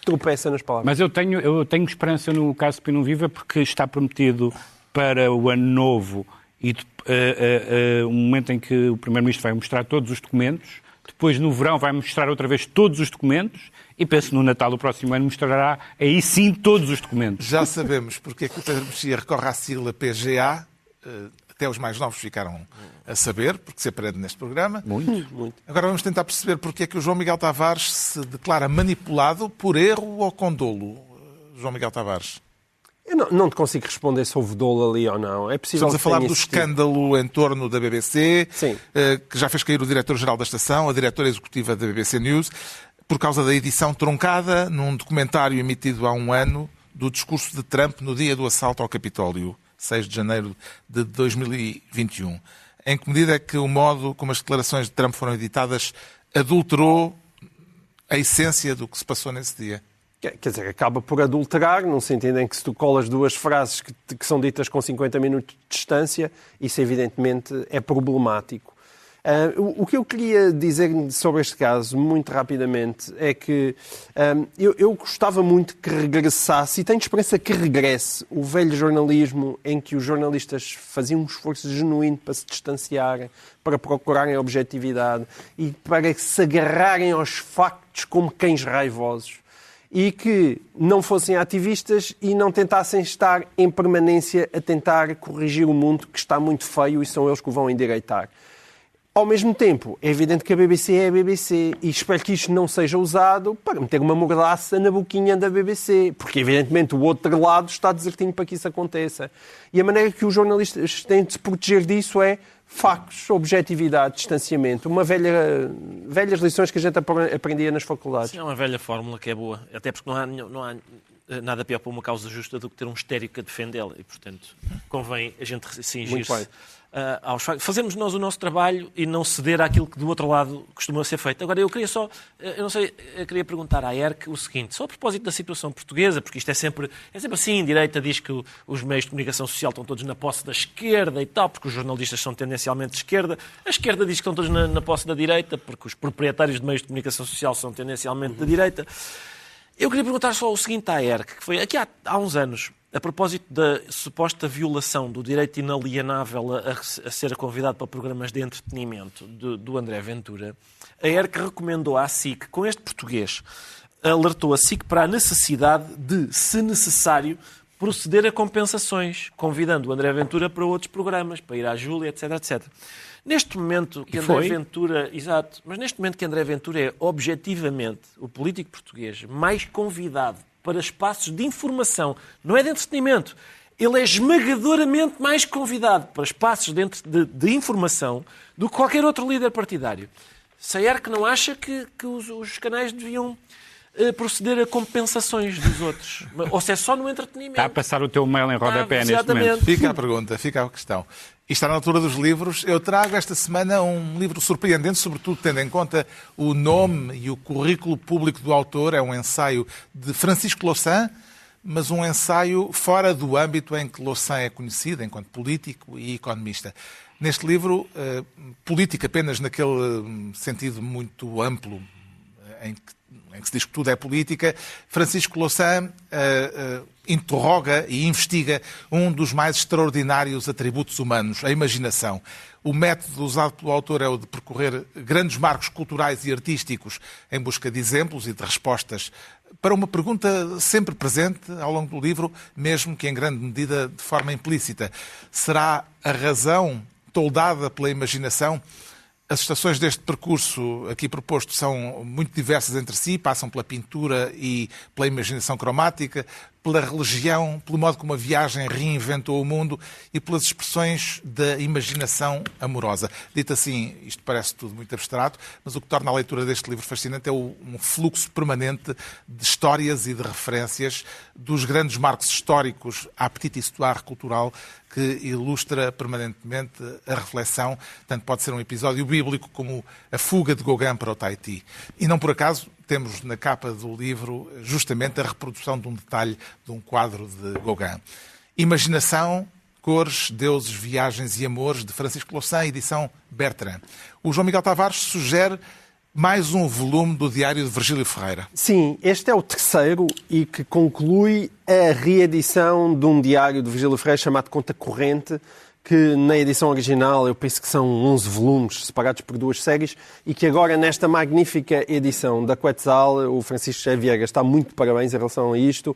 tropeça nas palavras. Mas eu tenho esperança no caso de Spinum Viva, porque está prometido para o ano novo e um momento em que o Primeiro-Ministro vai mostrar todos os documentos, depois no verão vai mostrar outra vez todos os documentos e penso no Natal do próximo ano mostrará aí sim todos os documentos. Já sabemos porque é que o Pedro Mexia recorre à sigla PGA, até os mais novos ficaram a saber, porque se aprende neste programa. Muito. Agora vamos tentar perceber porque é que o João Miguel Tavares se declara manipulado por erro ou com dolo. João Miguel Tavares. Eu não te consigo responder se houve dolo ali ou não. É possível. Estamos a falar do escândalo em torno da BBC, Sim. Que já fez cair o diretor-geral da estação, a diretora executiva da BBC News, por causa da edição truncada num documentário emitido há um ano do discurso de Trump no dia do assalto ao Capitólio, 6 de janeiro de 2021. Em que medida é que o modo como as declarações de Trump foram editadas adulterou a essência do que se passou nesse dia? Quer dizer, acaba por adulterar, no sentido em que se tu colas 2 frases que são ditas com 50 minutos de distância, isso evidentemente é problemático. O que eu queria dizer sobre este caso, muito rapidamente, é que eu gostava muito que regressasse, e tenho esperança que regresse, o velho jornalismo em que os jornalistas faziam um esforço genuíno para se distanciarem, para procurarem a objetividade e para se agarrarem aos factos como cães raivosos. E que não fossem ativistas e não tentassem estar em permanência a tentar corrigir o mundo que está muito feio e são eles que o vão endireitar. Ao mesmo tempo, é evidente que a BBC é a BBC e espero que isto não seja usado para meter uma mordaça na boquinha da BBC, porque evidentemente o outro lado está desertinho para que isso aconteça. E a maneira que os jornalistas têm de se proteger disso é factos, objetividade, distanciamento, velhas lições que a gente aprendia nas faculdades. Sim, é uma velha fórmula que é boa, até porque não há nada pior para uma causa justa do que ter um histérico a defendê-la e, portanto, convém a gente cingir-se aos factos. Fazermos nós o nosso trabalho e não ceder àquilo que do outro lado costuma ser feito. Agora, eu queria perguntar à ERC o seguinte, só a propósito da situação portuguesa, porque isto é sempre assim, a direita diz que os meios de comunicação social estão todos na posse da esquerda e tal, porque os jornalistas são tendencialmente de esquerda, a esquerda diz que estão todos na posse da direita, porque os proprietários de meios de comunicação social são tendencialmente da direita. Eu queria perguntar só o seguinte à ERC, que foi aqui há uns anos, a propósito da suposta violação do direito inalienável a ser convidado para programas de entretenimento do André Ventura, a ERC recomendou à SIC, com este português, alertou a SIC para a necessidade de, se necessário, proceder a compensações, convidando o André Ventura para outros programas, para ir à Júlia, etc, etc. Neste momento que André Ventura, exato, mas neste momento que André Ventura é objetivamente o político português mais convidado para espaços de informação, não é de entretenimento, ele é esmagadoramente mais convidado para espaços de informação do que qualquer outro líder partidário. Se a ERC não acha que os canais deviam proceder a compensações dos outros, ou se é só no entretenimento. Está a passar o teu mail em rodapé neste momento. Fica a pergunta, fica a questão. E está na altura dos livros. Eu trago esta semana um livro surpreendente, sobretudo tendo em conta o nome e o currículo público do autor. É um ensaio de Francisco Louçã, mas um ensaio fora do âmbito em que Louçã é conhecido, enquanto político e economista. Neste livro, política apenas naquele sentido muito amplo, em que se diz que tudo é política, Francisco Louçã interroga e investiga um dos mais extraordinários atributos humanos, a imaginação. O método usado pelo autor é o de percorrer grandes marcos culturais e artísticos em busca de exemplos e de respostas para uma pergunta sempre presente ao longo do livro, mesmo que em grande medida de forma implícita. Será a razão toldada pela imaginação? As estações deste percurso aqui proposto são muito diversas entre si, passam pela pintura e pela imaginação cromática, pela religião, pelo modo como a viagem reinventou o mundo e pelas expressões da imaginação amorosa. Dito assim, isto parece tudo muito abstrato, mas o que torna a leitura deste livro fascinante é um fluxo permanente de histórias e de referências dos grandes marcos históricos à petite histoire cultural que ilustra permanentemente a reflexão. Tanto pode ser um episódio bíblico como a fuga de Gauguin para o Tahiti. E não por acaso temos na capa do livro justamente a reprodução de um detalhe de um quadro de Gauguin. Imaginação, cores, deuses, viagens e amores, de Francisco Louçã, edição Bertrand. O João Miguel Tavares sugere mais um volume do Diário de Virgílio Ferreira. Sim, este é o terceiro e que conclui a reedição de um diário de Virgílio Ferreira chamado Conta Corrente, que na edição original eu penso que são 11 volumes separados por 2 séries e que agora nesta magnífica edição da Quetzal, o Francisco Xavier está muito de parabéns em relação a isto,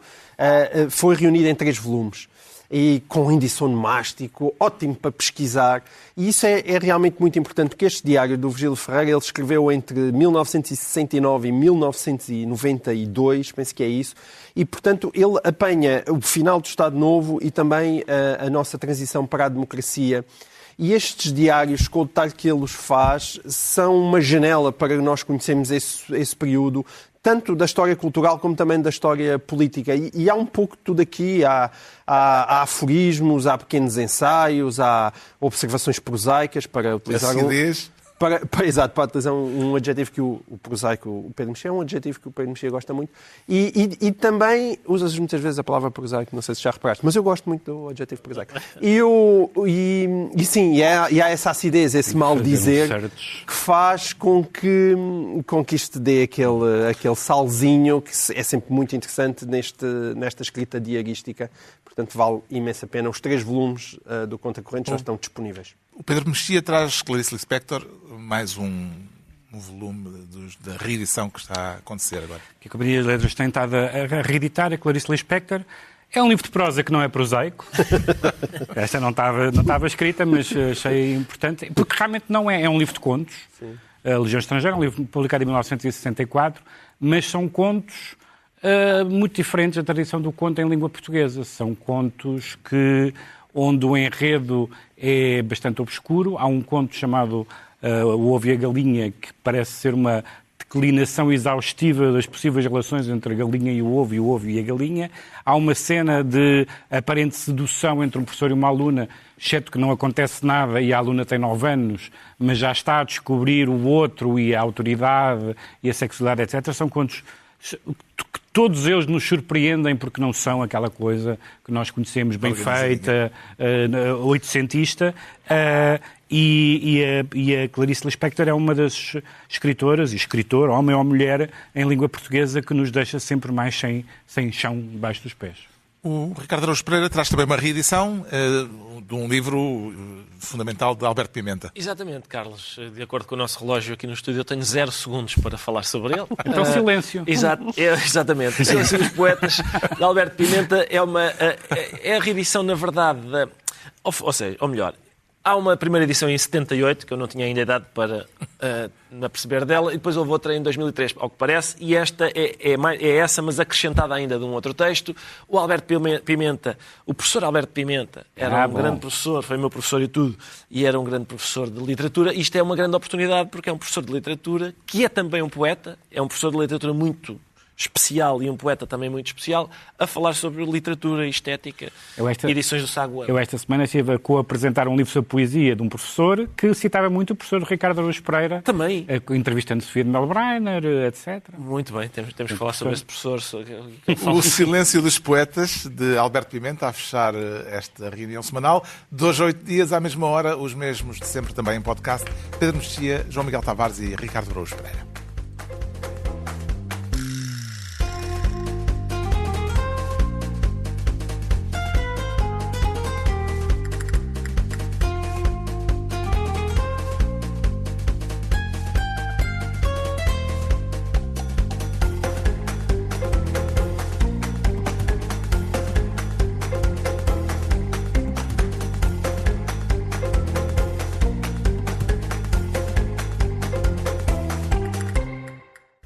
foi reunido em 3 volumes. E com índice onomástico, ótimo para pesquisar. E isso é realmente muito importante, porque este diário do Virgílio Ferreira, ele escreveu entre 1969 e 1992, penso que é isso, e, portanto, ele apanha o final do Estado Novo e também a nossa transição para a democracia. E estes diários, com o detalhe que ele os faz, são uma janela para nós conhecermos esse período, tanto da história cultural como também da história política. E há um pouco de tudo aqui. Há aforismos, há pequenos ensaios, há observações prosaicas, para utilizar para utilizar um adjetivo que o prosaico, o Pedro Mexia, é um adjetivo que o Pedro Mexia gosta muito. E também usas muitas vezes a palavra prosaico, não sei se já reparaste, mas eu gosto muito do adjetivo prosaico. E sim, há essa acidez, esse mal dizer, que faz com que isto dê aquele salzinho que é sempre muito interessante nesta escrita diarística. Portanto, vale imensa pena. Os 3 volumes do Conta Corrente já estão disponíveis. O Pedro Mexia traz Clarice Lispector, mais um volume da reedição que está a acontecer agora. Que a Companhia de Letras tem estado a reeditar a Clarice Lispector. É um livro de prosa que não é prosaico. Esta não estava escrita, mas achei importante. Porque realmente não é. É um livro de contos. Sim. A Legião Estrangeira, um livro publicado em 1964, mas são contos muito diferentes da tradição do conto em língua portuguesa. São contos onde o enredo é bastante obscuro. Há um conto chamado O Ovo e a Galinha, que parece ser uma declinação exaustiva das possíveis relações entre a galinha e o ovo e a galinha. Há uma cena de aparente sedução entre um professor e uma aluna, exceto que não acontece nada e a aluna tem 9 anos, mas já está a descobrir o outro e a autoridade e a sexualidade, etc. São contos que todos eles nos surpreendem porque não são aquela coisa que nós conhecemos bem feita, oitocentista. E a Clarice Lispector é uma das escritoras, e escritor, homem ou mulher, em língua portuguesa, que nos deixa sempre mais sem chão debaixo dos pés. O Ricardo Araújo Pereira traz também uma reedição de um livro fundamental de Alberto Pimenta. Exatamente, Carlos. De acordo com o nosso relógio aqui no estúdio, eu tenho 0 segundos para falar sobre ele. Então silêncio. Exatamente. Silêncio dos Poetas, de Alberto Pimenta, é a reedição, na verdade, ou melhor, há uma primeira edição em 78, que eu não tinha ainda idade para me aperceber dela, e depois houve outra em 2003, ao que parece, e esta é essa, mas acrescentada ainda de um outro texto. O Alberto Pimenta, o professor Alberto Pimenta, era grande professor, foi meu professor e tudo, e era um grande professor de literatura. Isto é uma grande oportunidade, porque é um professor de literatura, que é também um poeta, é um professor de literatura muito especial e um poeta também muito especial, a falar sobre literatura e estética e edições do Saguão. Eu esta semana estive a co-apresentar um livro sobre poesia de um professor que citava muito o professor Ricardo Araújo Pereira. Também. Entrevistando Sofia de Melbrenner, etc. Muito bem, temos que falar sobre este professor. O Silêncio dos Poetas, de Alberto Pimenta, a fechar esta reunião semanal. 2 a 8 dias, à mesma hora, os mesmos de sempre também em podcast. Pedro Mexia, João Miguel Tavares e Ricardo Araújo Pereira.